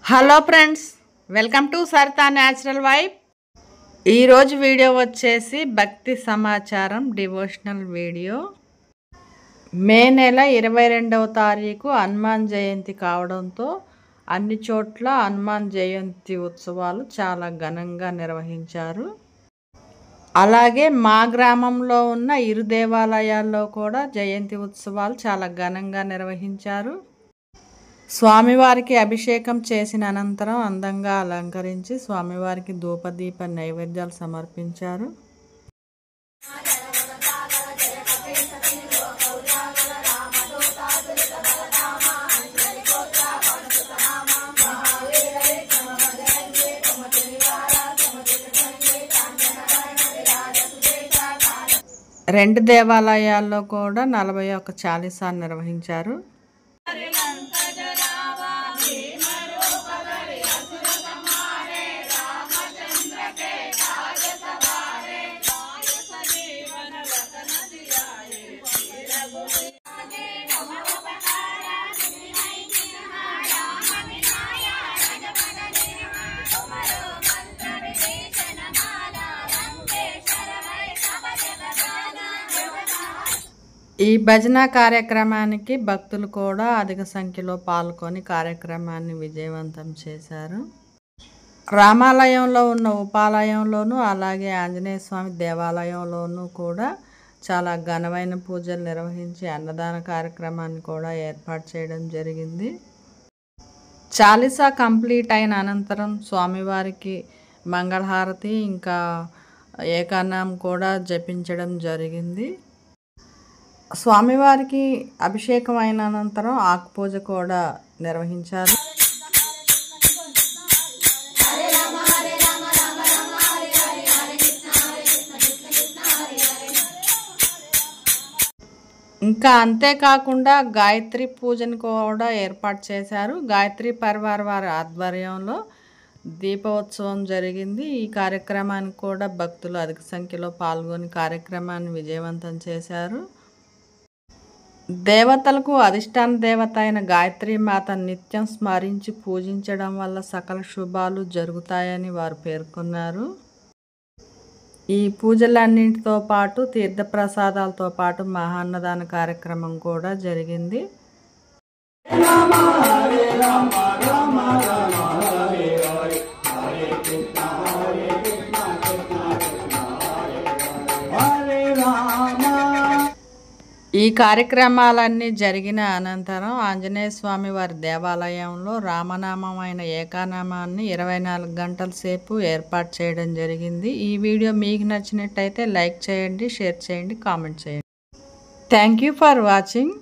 Hello friends, welcome to Saritha natural vibe. ఈరోజు video వచ్చేసి భక్తి సమాచారం డివోషనల్ వీడియో. మే నెల 22వ తారీఖు హనుమాన్ జయంతి కావడంతో అన్ని చోట్ల హనుమాన్ జయంతి ఉత్సవాలు చాలా ఘనంగా నిర్వహించారు. అలాగే మా గ్రామంలో ఉన్న ఇరు దేవాలయాల్లో కూడా జయంతి ఉత్సవాలు చాలా ఘనంగా నిర్వహించారు. స్వామివారికి అభిషేకం చేసిన అనంతరం అందంగా అలంకరించి స్వామివారికి ధూపదీప నైవేద్యాలు సమర్పించారు. రెండు దేవాలయాల్లో కూడా 41 చాలీసాలు నిర్వహించారు. ఈ భజన కార్యక్రమానికి భక్తులు కూడా అధిక సంఖ్యలో పాల్గొని కార్యక్రమాన్ని విజయవంతం చేశారు. రామాలయంలో ఉన్న ఉపాలయంలోనూ అలాగే ఆంజనేయ స్వామి దేవాలయంలోనూ కూడా చాలా ఘనమైన పూజలు నిర్వహించి అన్నదాన కార్యక్రమాన్ని కూడా ఏర్పాటు చేయడం జరిగింది. చాలీసా కంప్లీట్ అయిన అనంతరం స్వామివారికి మంగళహారతి ఇంకా ఏకానాం కూడా జపించడం జరిగింది. స్వామివారికి అభిషేకం అయిన అనంతరం ఆకుపూజ కూడా నిర్వహించారు. ఇంకా అంతేకాకుండా గాయత్రి పూజను కూడా ఏర్పాటు చేశారు. గాయత్రి పరివార్ వారి ఆధ్వర్యంలో దీపోత్సవం జరిగింది. ఈ కార్యక్రమానికి కూడా భక్తులు అధిక సంఖ్యలో పాల్గొని కార్యక్రమాన్ని విజయవంతం చేశారు. దేవతలకు అధిష్టాన దేవత అయిన గాయత్రి మాత నిత్యం స్మరించి పూజించడం వల్ల సకల శుభాలు జరుగుతాయని వారు పేర్కొన్నారు. ఈ పూజలన్నింటితో పాటు తీర్థప్రసాదాలతో పాటు మహాన్నదాన కార్యక్రమం కూడా జరిగింది. ఈ కార్యక్రమాలన్నీ జరిగిన అనంతరం ఆంజనేయ స్వామి వారి దేవాలయంలో రామనామమైన ఏకానామాన్ని 24 గంటల సేపు ఏర్పాటు చేయడం జరిగింది. ఈ వీడియో మీకు నచ్చినట్టయితే లైక్ చేయండి, షేర్ చేయండి, కామెంట్ చేయండి. Thank you for watching.